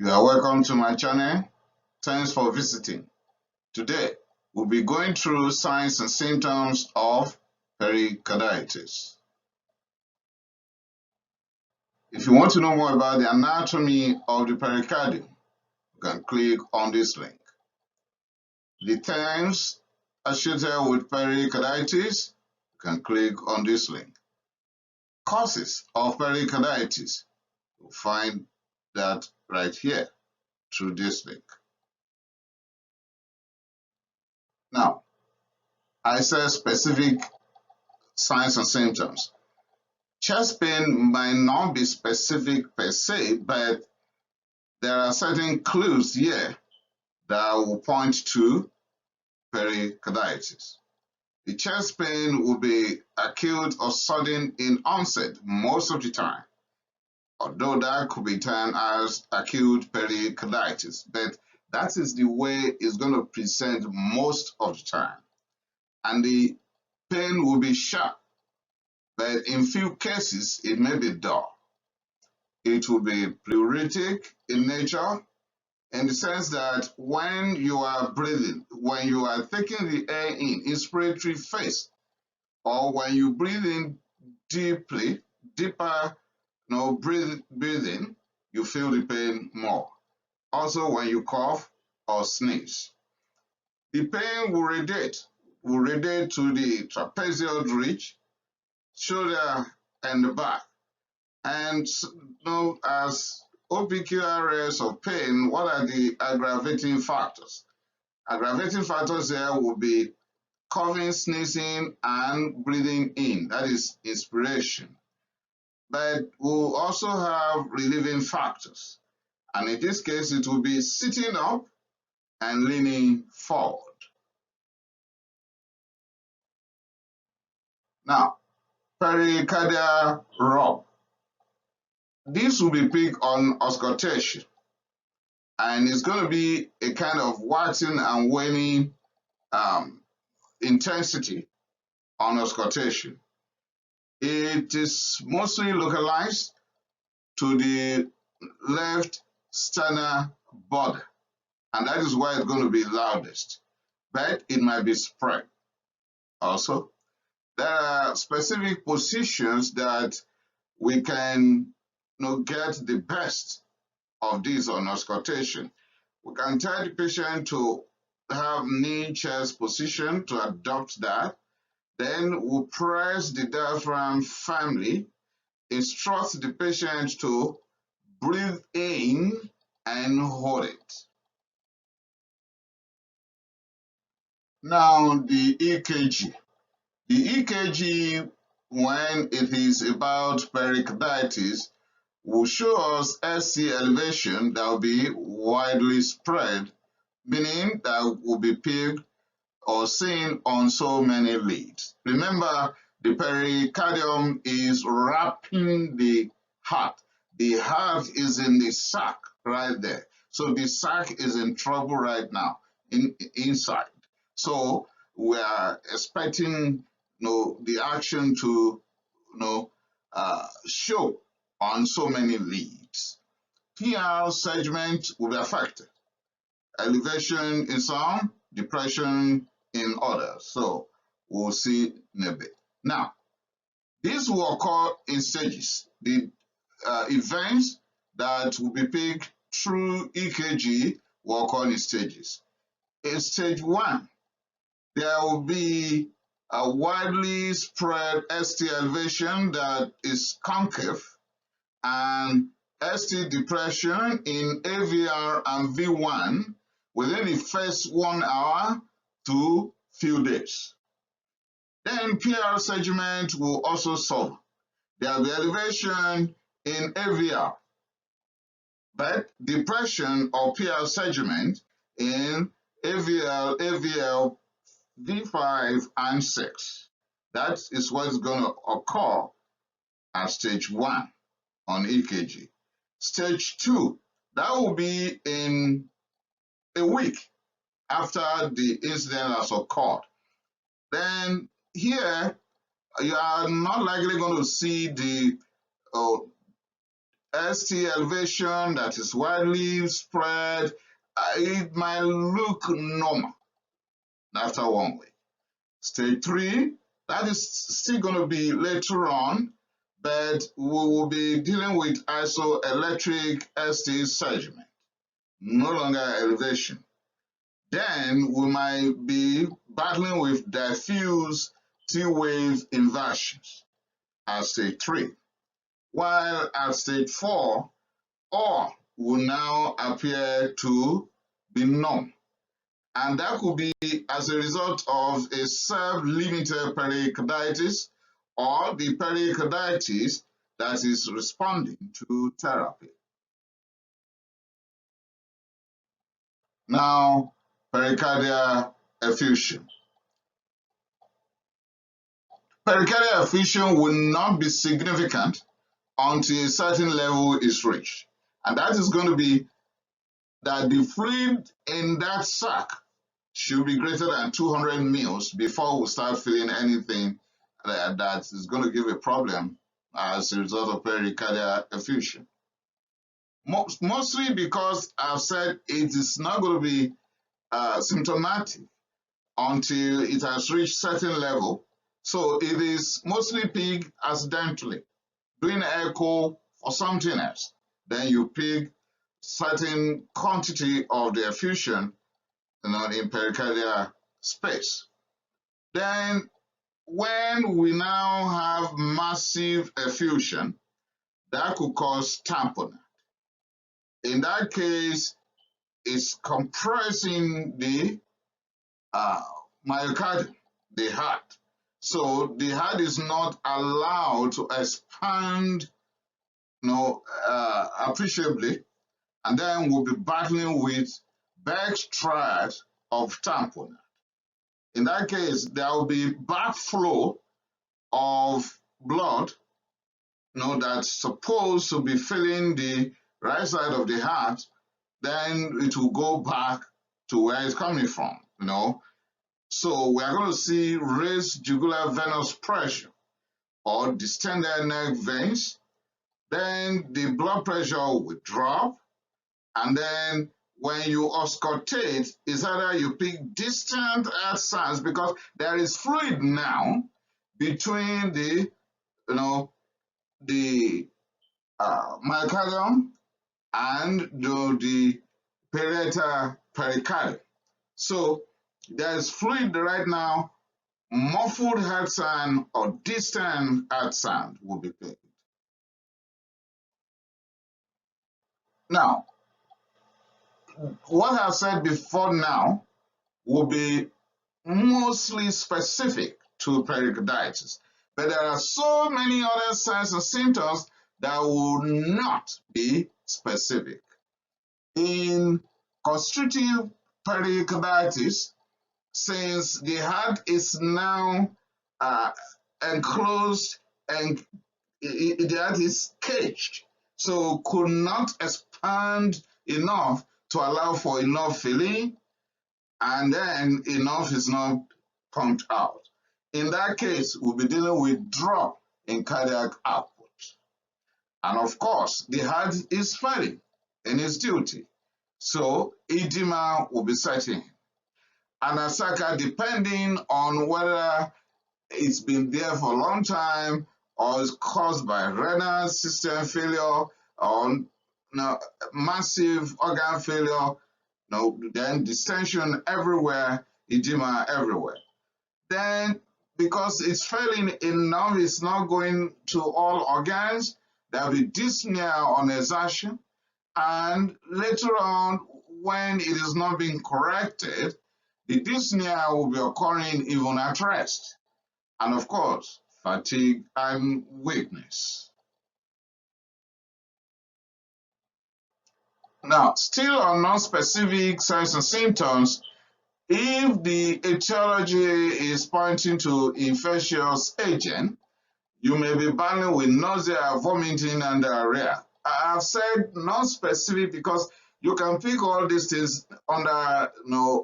You are welcome to my channel. Thanks for visiting. Today, we'll be going through signs and symptoms of pericarditis. If you want to know more about the anatomy of the pericardium, you can click on this link. The terms associated with pericarditis, you can click on this link. Causes of pericarditis, you'll find that right here through this link. Now, I said specific signs and symptoms. Chest pain might not be specific per se, but there are certain clues here that will point to pericarditis. The chest pain will be acute or sudden in onset most of the time, although that could be termed as acute pericarditis, but that is the way it's going to present most of the time. And the pain will be sharp, but in few cases it may be dull. It will be pleuritic in nature, in the sense that when you are breathing, when you are taking the air in inspiratory phase, or when you breathe in deeper breathing, you feel the pain more. Also, when you cough or sneeze, the pain will radiate to the trapezial ridge, shoulder, and the back. And as OPQ areas of pain, what are the aggravating factors? Aggravating factors there will be coughing, sneezing, and breathing in. That is inspiration. But we'll also have relieving factors. And in this case, it will be sitting up and leaning forward. Now, pericardial rub. This will be picked on auscultation, and it's going to be a kind of waxing and waning intensity on auscultation. It is mostly localized to the left sternal border, and that is why it's going to be loudest, but it might be spread. Also, there are specific positions that we can get the best of this on auscultation. We can tell the patient to have knee chest position, to adopt that. Then we'll press the diaphragm firmly, instruct the patient to breathe in and hold it. Now the EKG. The EKG, when it is about pericarditis, will show us ST elevation that will be widely spread, meaning that will be picked or seen on so many leads. Remember, the pericardium is wrapping the heart. The heart is in the sac right there. So the sac is in trouble right now inside. So we are expecting the action to show on so many leads. PR segment will be affected. Elevation in some, depression in others. So we'll see in a bit. Now, this will occur in stages. The events that will be picked through EKG will occur in stages. In stage 1, there will be a widely spread ST elevation that is concave, and ST depression in AVR and V1 within the first 1 hour to few days. Then PR segment will also solve. There will be elevation in AVR, but depression or PR segment in AVL, V5, and 6. That is what's going to occur at stage 1 on EKG. Stage 2, that will be in a week after the incident has occurred. Then here, you are not likely going to see the ST elevation that is widely spread, it might look normal after 1 week. Stage 3, that is still going to be later on, but we will be dealing with isoelectric ST segment, no longer elevation. Then we might be battling with diffuse T-wave inversions at stage 3, while at stage 4, all will now appear to be normal. And that could be as a result of a self-limited pericarditis or the pericarditis that is responding to therapy. Now, pericardial effusion. Pericardial effusion will not be significant until a certain level is reached. And that is going to be that the fluid in that sac should be greater than 200 mils before we start feeling anything that is going to give a problem as a result of pericardial effusion. Mostly because I've said it is not going to be symptomatic until it has reached certain level. So it is mostly picked accidentally, doing echo for something else. Then you pick certain quantity of the effusion in pericardial space. Then when we now have massive effusion, that could cause tamponade. In that case, it's compressing the myocardium, the heart. So the heart is not allowed to expand appreciably, and then we'll be battling with backstride of tamponade. In that case, there will be backflow of blood, that's supposed to be filling the right side of the heart, then it will go back to where it's coming from, So we are going to see raised jugular venous pressure or distended neck veins. Then the blood pressure will drop, and then when you auscultate, it's either you pick distant heart sounds because there is fluid now between the myocardium and the parietal pericardium. So there is fluid right now. Muffled heart sound or distant heart sound will be picked. Now, what I've said before now will be mostly specific to pericarditis, but there are so many other signs and symptoms that will not be specific. In constrictive pericarditis, since the heart is now enclosed and the heart is caged, so could not expand enough to allow for enough filling, and then enough is not pumped out. In that case, we'll be dealing with drop in cardiac output. And of course, the heart is failing in its duty, so edema will be setting. Anasaka, depending on whether it's been there for a long time or is caused by renal system failure or massive organ failure, then distension everywhere, edema everywhere. Then, because it's failing enough, it's not going to all organs, there'll be dyspnea on exertion, and later on, when it is not being corrected, the dyspnea will be occurring even at rest. And of course, fatigue and weakness. Now, still on non-specific signs and symptoms, if the etiology is pointing to infectious agent, you may be battling with nausea, vomiting, and diarrhea. I've said non-specific because you can pick all these things under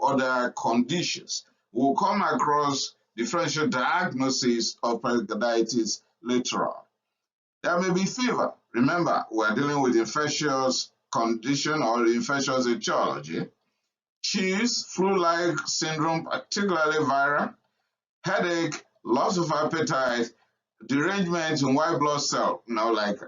other conditions. We'll come across differential diagnosis of pericarditis later on. There may be fever, Remember, we're dealing with infectious condition or infectious etiology. Chills, flu-like syndrome, particularly viral, headache, loss of appetite, derangement in white blood cell, like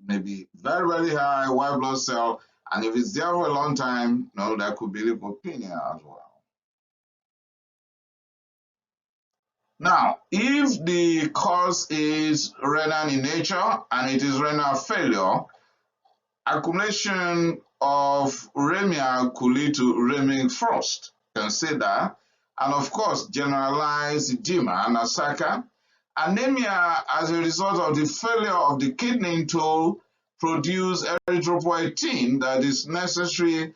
maybe very, very high white blood cell, and if it's there for a long time, that could be leukopenia as well. Now, if the cause is renal in nature and it is renal failure, accumulation of uremia could lead to uremic frost, consider, and of course, generalized edema and asaka. Anemia as a result of the failure of the kidney to produce erythropoietin that is necessary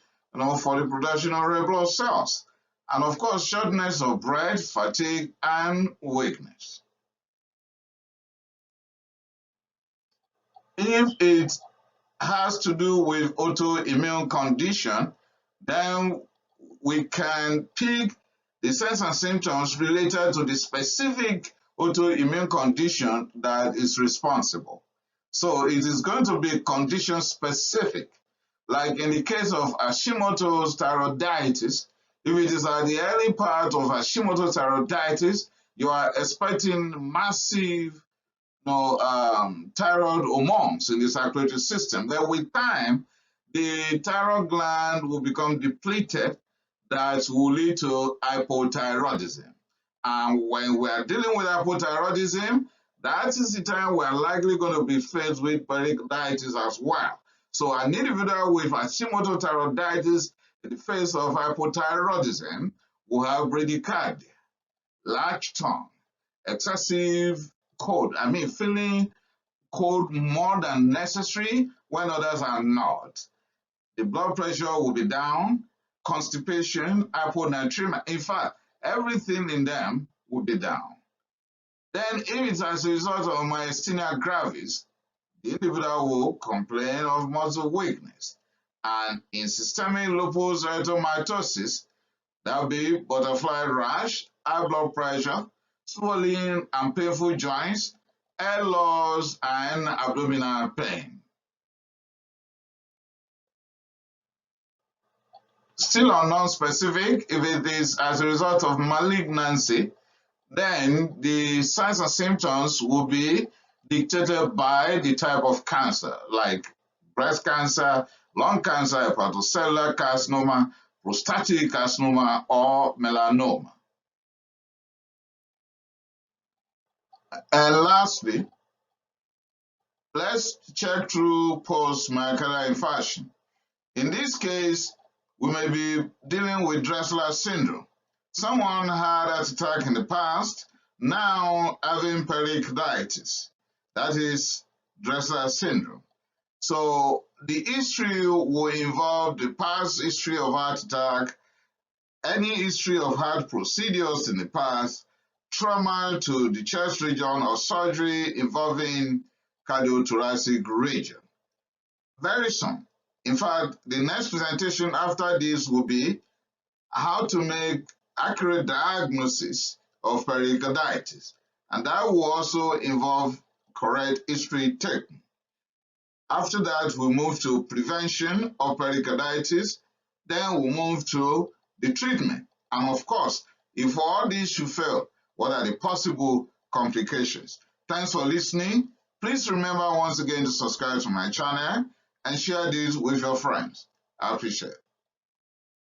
for the production of red blood cells. And of course, shortness of breath, fatigue, and weakness. If it has to do with autoimmune condition, then we can pick the signs and symptoms related to the specific autoimmune condition that is responsible. So it is going to be condition specific. Like in the case of Hashimoto's thyroiditis, if it is at the early part of Hashimoto's thyroiditis, you are expecting massive thyroid hormones in the circulatory system. Then with time, the thyroid gland will become depleted. That will lead to hypothyroidism. And when we are dealing with hypothyroidism, that is the time we are likely going to be faced with pericarditis as well. So an individual with Hashimoto thyroiditis in the face of hypothyroidism will have bradycardia, large tongue, excessive cold, feeling cold more than necessary when others are not. The blood pressure will be down, constipation, hyponatremia. In fact, everything in them will be down. Then if it's as a result of myasthenia gravis, the individual will complain of muscle weakness. And in systemic lupus erythematosus, there will be butterfly rash, high blood pressure, swelling and painful joints, hair loss, and abdominal pain. Still on non-specific, if it is as a result of malignancy, then the signs and symptoms will be dictated by the type of cancer, like breast cancer, lung cancer, hepatocellular carcinoma, prostatic carcinoma, or melanoma. And lastly, let's check through post-myocardial infarction. In this case, we may be dealing with Dressler syndrome. Someone had heart attack in the past, now having pericarditis. That is Dressler syndrome. So the history will involve the past history of heart attack, any history of heart procedures in the past, trauma to the chest region, or surgery involving cardiothoracic region. Very soon. In fact, the next presentation after this will be how to make accurate diagnosis of pericarditis, and that will also involve correct history taking. After that, we'll move to prevention of pericarditis, then we'll move to the treatment. And of course, if all these should fail, what are the possible complications? Thanks for listening. Please remember once again to subscribe to my channel and share this with your friends. I appreciate it.